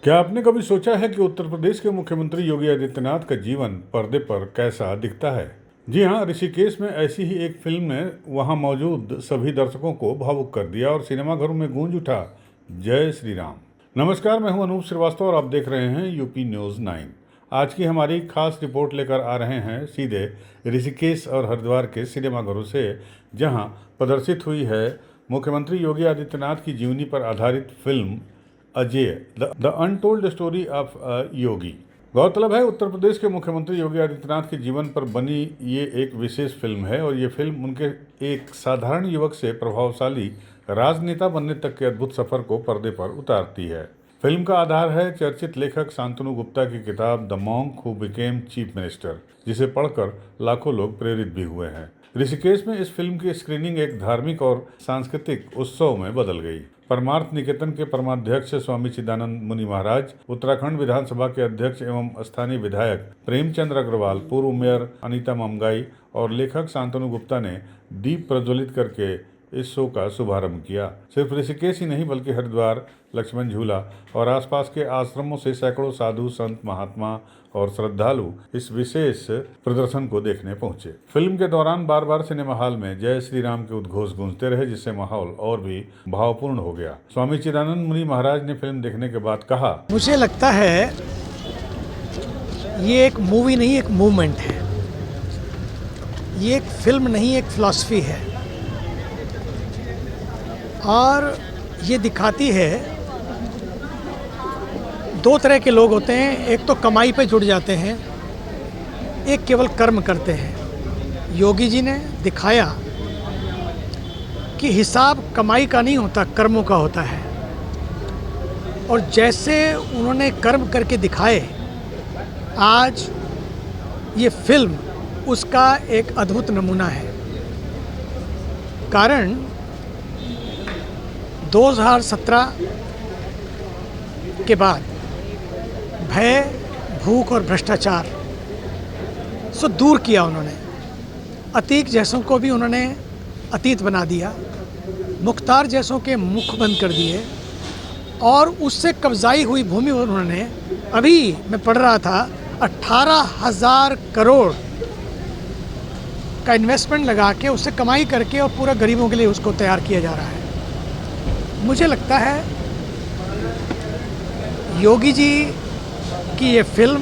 क्या आपने कभी सोचा है कि उत्तर प्रदेश के मुख्यमंत्री योगी आदित्यनाथ का जीवन पर्दे पर कैसा दिखता है? जी हाँ, ऋषिकेश में ऐसी ही एक फिल्म ने वहाँ मौजूद सभी दर्शकों को भावुक कर दिया और सिनेमाघरों में गूंज उठा जय श्री राम। नमस्कार, मैं हूं अनूप श्रीवास्तव और आप देख रहे हैं यूपी न्यूज़ 9। आज की हमारी खास रिपोर्ट लेकर आ रहे हैं सीधे ऋषिकेश और हरिद्वार के सिनेमाघरों से, जहां प्रदर्शित हुई है मुख्यमंत्री योगी आदित्यनाथ की जीवनी पर आधारित film Ajay the untold story of Yogi. गौरतलब है, उत्तर प्रदेश के मुख्यमंत्री योगी आदित्यनाथ के जीवन पर बनी ये एक विशेष फिल्म है और ये फिल्म उनके एक साधारण युवक से प्रभावशाली राजनेता बनने तक के अद्भुत सफर को पर्दे पर उतारती है। फिल्म का आधार है चर्चित लेखक शांतनु गुप्ता की किताब the monk who became chief minister, जिसे पढ़कर लाखों लोग प्रेरित भी हुए हैं। ऋषिकेश में इस फिल्म की स्क्रीनिंग एक धार्मिक और सांस्कृतिक उत्सव में बदल गई। परमार्थ निकेतन के परमाध्यक्ष स्वामी चिदानंद मुनि महाराज, उत्तराखंड विधानसभा के अध्यक्ष एवं स्थानीय विधायक प्रेमचंद्र अग्रवाल, पूर्व मेयर अनीता ममगाई और लेखक शांतनु गुप्ता ने दीप प्रज्वलित करके इस शो का शुभारंभ किया। सिर्फ ऋषिकेश ही नहीं बल्कि हरिद्वार, लक्ष्मण झूला और आसपास के आश्रमों से सैकड़ों साधु, संत, महात्मा और श्रद्धालु इस विशेष प्रदर्शन को देखने पहुंचे। फिल्म के दौरान बार बार सिनेमा हॉल में जय श्री राम के उद्घोष गूंजते रहे, जिससे माहौल और भी भावपूर्ण हो गया। स्वामी चिदानंद मुनि महाराज ने फिल्म देखने के बाद कहा, मुझे लगता है ये एक मूवी नहीं, एक मूवमेंट है। ये एक फिल्म नहीं, एक फिलॉसफी है और ये दिखाती है दो तरह के लोग होते हैं। एक तो कमाई पे जुड़ जाते हैं, एक केवल कर्म करते हैं। योगी जी ने दिखाया कि हिसाब कमाई का नहीं होता, कर्मों का होता है। और जैसे उन्होंने कर्म करके दिखाए, आज ये फिल्म उसका एक अद्भुत नमूना है। कारण 2017 के बाद भय, भूख और भ्रष्टाचार से दूर किया उन्होंने। अतीक जैसों को भी उन्होंने अतीत बना दिया, मुख्तार जैसों के मुख बंद कर दिए और उससे कब्जाई हुई भूमि उन्होंने, अभी मैं पढ़ रहा था, 18,000 करोड़ का इन्वेस्टमेंट लगा के उससे कमाई करके और पूरा गरीबों के लिए उसको तैयार किया जा रहा है। मुझे लगता है योगी जी की ये फिल्म,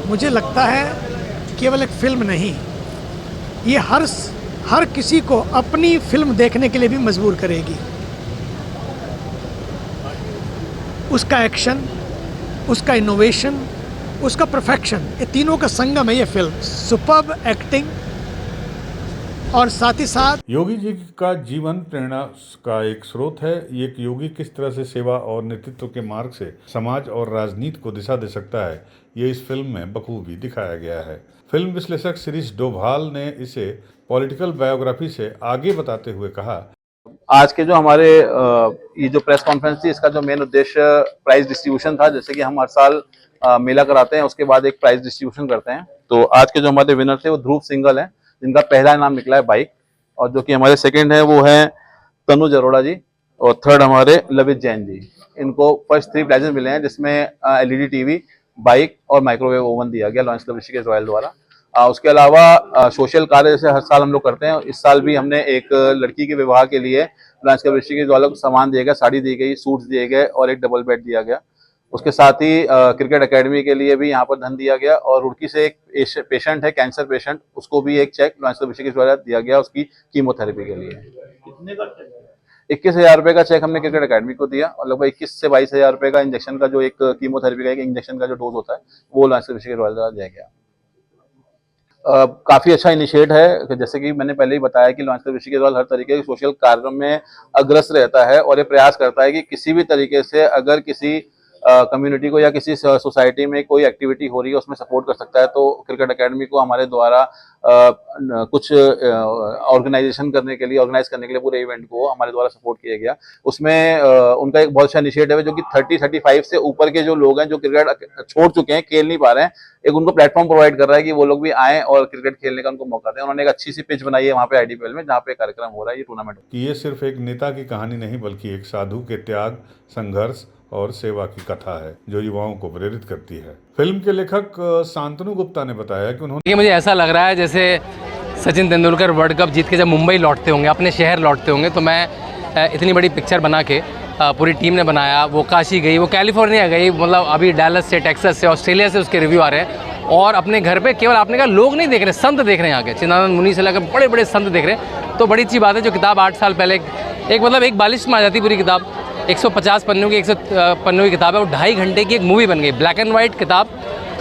मुझे लगता है केवल एक फिल्म नहीं, ये हर किसी को अपनी फिल्म देखने के लिए भी मजबूर करेगी। उसका एक्शन, उसका इनोवेशन, उसका परफेक्शन, ये तीनों का संगम है ये फिल्म। सुपर्ब एक्टिंग और साथ ही साथ योगी जी का जीवन प्रेरणा का एक स्रोत है। एक योगी किस तरह से सेवा और नेतृत्व के मार्ग से समाज और राजनीति को दिशा दे सकता है, ये इस फिल्म में बखूबी दिखाया गया है। फिल्म विश्लेषक शिरीष डोभाल ने इसे पॉलिटिकल बायोग्राफी से आगे बताते हुए कहा, आज के जो हमारे ये जो प्रेस कॉन्फ्रेंस थी, इसका जो मेन उद्देश्य प्राइज डिस्ट्रीब्यूशन था। जैसे कि हम हर साल मेला कराते हैं, उसके बाद एक प्राइज डिस्ट्रीब्यूशन करते हैं। तो आज के जो हमारे विनर थे वो ध्रुव सिंगल हैं, जिनका पहला इनाम निकला है बाइक, और जो कि हमारे सेकंड है वो है तनुज अरोड़ा जी, और थर्ड हमारे लवित जैन जी। इनको फर्स्ट 3 प्राइजेस मिले हैं, जिसमें एलईडी टीवी, बाइक और माइक्रोवेव ओवन दिया गया लॉयंस क्लब ऋषिकेश रॉयल द्वारा। उसके अलावा सोशल कार्य जैसे हर साल हम लोग करते हैं, इस साल भी हमने एक लड़की के विवाह के लिए लॉयंस क्लब ऋषिकेश द्वारा को सामान दिया गया, साड़ी दी गई, सूट्स दिए गए और एक डबल बेड दिया गया। उसके साथ ही क्रिकेट एकेडमी के लिए भी यहाँ पर धन दिया गया, और रुड़की से एक पेशेंट है, कैंसर पेशेंट, उसको भी एक चेक लॉयंस क्लब ऋषिकेश द्वारा दिया गया उसकी कीमोथेरेपी के लिए। कितने का? 21,000 रुपए का चेक हमने क्रिकेट एकेडमी को दिया, और लगभग 21 से 22,000 रुपए का इंजेक्शन का जो एक कीमोथेरेपी का एक इंजेक्शन का जो डोज होता है वो लॉयंस क्लब ऋषिकेश द्वारा दिया गया। काफी अच्छा इनिशिएट है। जैसे कि मैंने पहले ही बताया कि लॉयंस क्लब ऋषिकेश हर तरीके के सोशल कार्यों में अग्रसर रहता है, और ये प्रयास करता है कि किसी भी तरीके से अगर किसी कम्युनिटी को या किसी सोसाइटी में कोई एक्टिविटी हो रही है उसमें सपोर्ट कर सकता है। तो क्रिकेट एकेडमी को हमारे द्वारा कुछ ऑर्गेनाइज करने के लिए पूरे इवेंट को हमारे द्वारा सपोर्ट किया गया। उसमें उनका एक बहुत अच्छा इनिशिएटिव है, जो कि 30-35 से ऊपर के जो लोग हैं जो क्रिकेट छोड़ चुके हैं, खेल नहीं पा रहे हैं, एक उनको प्लेटफॉर्म प्रोवाइड कर रहा है कि वो लोग भी आए और क्रिकेट खेलने का उनको मौका दें। उन्होंने एक अच्छी सी पिच बनाई है वहाँ पे आईडीपीएल में, जहाँ पे कार्यक्रम हो रहा है, ये टूर्नामेंट। कि ये सिर्फ एक नेता की कहानी नहीं बल्कि एक साधु के त्याग, संघर्ष और सेवा की कथा है जो युवाओं को प्रेरित करती है। फिल्म के लेखक शांतनु गुप्ता ने बताया कि उन्होंने मुझे ऐसा लग रहा है जैसे सचिन तेंदुलकर वर्ल्ड कप जीत के जब मुंबई लौटते होंगे, अपने शहर लौटते होंगे, तो मैं इतनी बड़ी पिक्चर बना के पूरी टीम ने बनाया, वो काशी गई, वो कैलिफोर्निया गई, मतलब अभी डैलस से, टेक्सास से, ऑस्ट्रेलिया से उसके रिव्यू आ रहे हैं। और अपने घर पे केवल आपने कहा लोग नहीं देख रहे, संत देख रहे हैं यहाँ के, चिन्नानंद मुनि से लेकर बड़े बड़े संत देख रहे हैं। तो बड़ी अच्छी बात है। जो किताब 8 साल पहले एक मतलब एक बालिश में आ जाती पूरी किताब, 150 पन्नों की 100 पन्नों की किताब है, वो 2.5 घंटे की एक मूवी बन गई, ब्लैक एंड वाइट किताब,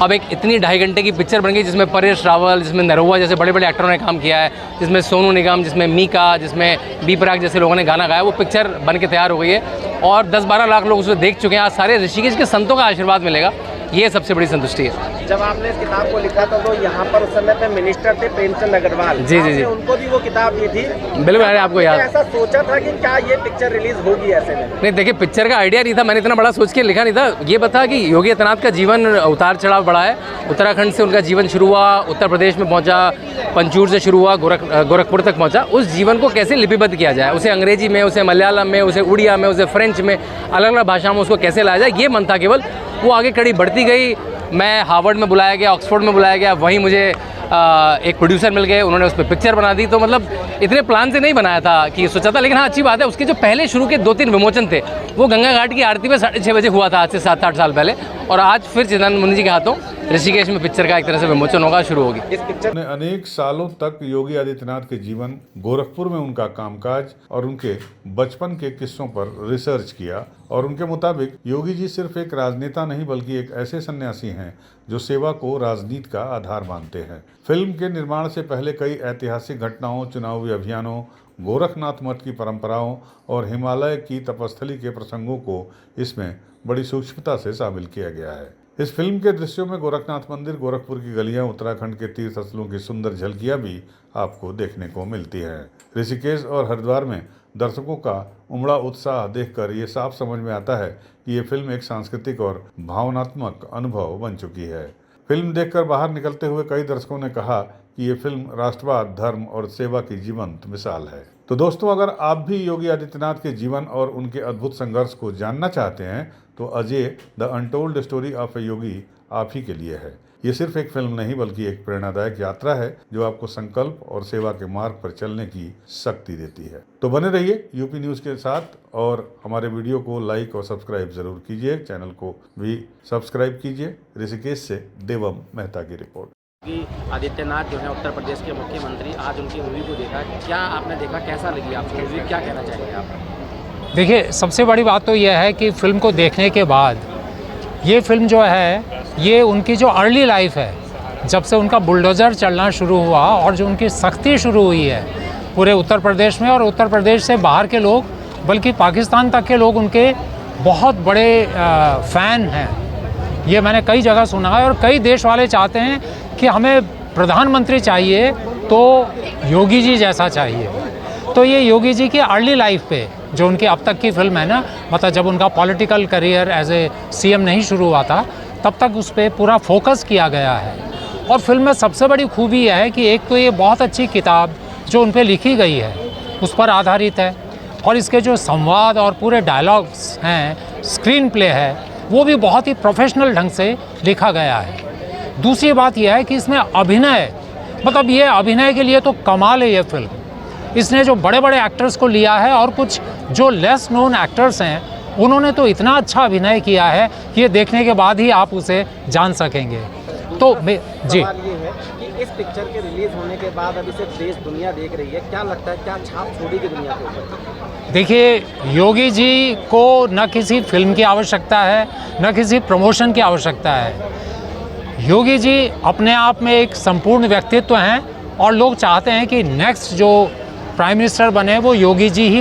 अब एक इतनी 2.5 घंटे की पिक्चर बन गई जिसमें परेश रावल, जिसमें नरवा जैसे बड़े बड़े एक्टरों ने काम किया है, जिसमें सोनू निगम, जिसमें मीका, जिसमें बी प्राक जैसे लोगों ने गाना गाया। वो पिक्चर बन के तैयार हो गई है और 10-12 लाख लोग उसे देख चुके हैं। आज सारे ऋषिकेश के संतों का आशीर्वाद मिलेगा, ये सबसे बड़ी संतुष्टि है। जब आपने इस किताब को लिखा था तो यहाँ पर उस समय पे मिनिस्टर थे प्रेमचंद अग्रवाल, जी जी जी, उनको भी वो किताब दी थी। बिल्कुल, आपको याद, ऐसा सोचा था कि क्या ये पिक्चर रिलीज होगी ऐसे में? नहीं, देखिए पिक्चर का आइडिया नहीं था, मैंने इतना बड़ा सोच के लिखा नहीं था। ये बता कि योगी आदित्यनाथ का जीवन उतार चढ़ाव बड़ा है। उत्तराखंड से उनका जीवन शुरू हुआ, उत्तर प्रदेश में पहुंचा, पंचूर से शुरू हुआ, गोरखपुर तक पहुंचा। उस जीवन को कैसे लिपिबद्ध किया जाए, उसे अंग्रेजी में, उसे मलयालम में, उसे उड़िया में, उसे फ्रेंच में, अलग अलग भाषाओं में उसको कैसे लाया जाए, ये मन था केवल। वो आगे कड़ी बढ़ती गई। मैं हार्वर्ड में बुलाया गया, ऑक्सफोर्ड में बुलाया गया, वहीं मुझे एक प्रोड्यूसर मिल गए, उन्होंने उस पर पिक्चर बना दी। तो मतलब इतने प्लान से नहीं बनाया था कि सोचा था, लेकिन हाँ अच्छी बात है उसके जो पहले शुरू के 2-3 विमोचन थे वो गंगा घाट की आरती में 6:30 बजे हुआ था, आज से 7-8 साल पहले। और आज फिर चिन्नानंद मुनि जी के हाथों ऋषिकेश में पिक्चर का एक तरह से विमोचन होगा, शुरू होगी। इस पिक्चर ने अनेक सालों तक योगी आदित्यनाथ के जीवन, गोरखपुर में उनका कामकाज और उनके बचपन के किस्सों पर रिसर्च किया और उनके मुताबिक योगी जी सिर्फ एक राजनेता नहीं बल्कि एक ऐसे सन्यासी हैं जो सेवा को राजनीति का आधार मानते हैं। फिल्म के निर्माण से पहले कई ऐतिहासिक घटनाओं, चुनावी अभियानों, गोरखनाथ मठ की परंपराओं और हिमालय की तपस्थली के प्रसंगों को इसमें बड़ी सूक्ष्मता से शामिल किया गया है। इस फिल्म के दृश्यों में गोरखनाथ मंदिर, गोरखपुर की गलियां, उत्तराखंड के तीर्थ स्थलों की सुंदर झलकियां भी आपको देखने को मिलती हैं। ऋषिकेश और हरिद्वार में दर्शकों का उमड़ा उत्साह देखकर ये साफ समझ में आता है कि ये फिल्म एक सांस्कृतिक और भावनात्मक अनुभव बन चुकी है। फिल्म देखकर बाहर निकलते हुए कई दर्शकों ने कहा कि ये फिल्म राष्ट्रवाद, धर्म और सेवा की जीवंत मिसाल है। तो दोस्तों, अगर आप भी योगी आदित्यनाथ के जीवन और उनके अद्भुत संघर्ष को जानना चाहते हैं तो Ajay the untold story of a Yogi आप ही के लिए है। ये सिर्फ एक फिल्म नहीं बल्कि एक प्रेरणादायक यात्रा है जो आपको संकल्प और सेवा के मार्ग पर चलने की शक्ति देती है। तो बने रहिए यूपी न्यूज़ के साथ और हमारे वीडियो को लाइक और सब्सक्राइब जरूर कीजिए। चैनल को भी सब्सक्राइब कीजिए। ऋषिकेश से देवम मेहता की रिपोर्ट। योगी आदित्यनाथ जो है उत्तर प्रदेश के मुख्यमंत्री, आज उनकी मूवी को देखा, क्या आपने देखा, कैसा लगी आपको मूवी, क्या कहना चाहेंगे आप? देखिए, सबसे बड़ी बात तो यह है कि फ़िल्म को देखने के बाद ये फ़िल्म जो है ये उनकी जो अर्ली लाइफ है, जब से उनका बुलडोज़र चलना शुरू हुआ और जो उनकी सख्ती शुरू हुई है पूरे उत्तर प्रदेश में, और उत्तर प्रदेश से बाहर के लोग बल्कि पाकिस्तान तक के लोग उनके बहुत बड़े फ़ैन हैं। ये मैंने कई जगह सुना है और कई देश वाले चाहते हैं कि हमें प्रधानमंत्री चाहिए तो योगी जी जैसा चाहिए। तो ये योगी जी की अर्ली लाइफ पे जो उनकी अब तक की फिल्म है ना, मतलब जब उनका political career as a CM नहीं शुरू हुआ था तब तक उस पर पूरा फोकस किया गया है। और फिल्म में सबसे बड़ी खूबी यह है कि एक तो ये बहुत अच्छी किताब जो उन पर लिखी गई है उस पर आधारित है, और इसके जो संवाद और पूरे डायलॉग्स हैं, स्क्रीन प्ले है, वो भी बहुत ही प्रोफेशनल ढंग से लिखा गया है। दूसरी बात यह है कि इसमें अभिनय, मतलब ये अभिनय के लिए तो कमाल है ये फिल्म। इसने जो बड़े बड़े एक्टर्स को लिया है और कुछ जो लेस नोन एक्टर्स हैं उन्होंने तो इतना अच्छा अभिनय किया है कि ये देखने के बाद ही आप उसे जान सकेंगे। तो जी, सवाल ये है कि इस पिक्चर के रिलीज होने के बाद अभी से देश दुनिया देख रही है, क्या लगता है क्या छाप छोड़ेगी दुनिया के ऊपर? देखिए, योगी जी को न किसी फिल्म की आवश्यकता है न किसी प्रमोशन की आवश्यकता है। योगी जी अपने आप में एक संपूर्ण व्यक्तित्व हैं और लोग चाहते हैं कि नेक्स्ट जो प्राइम मिनिस्टर बने वो योगी जी ही बने।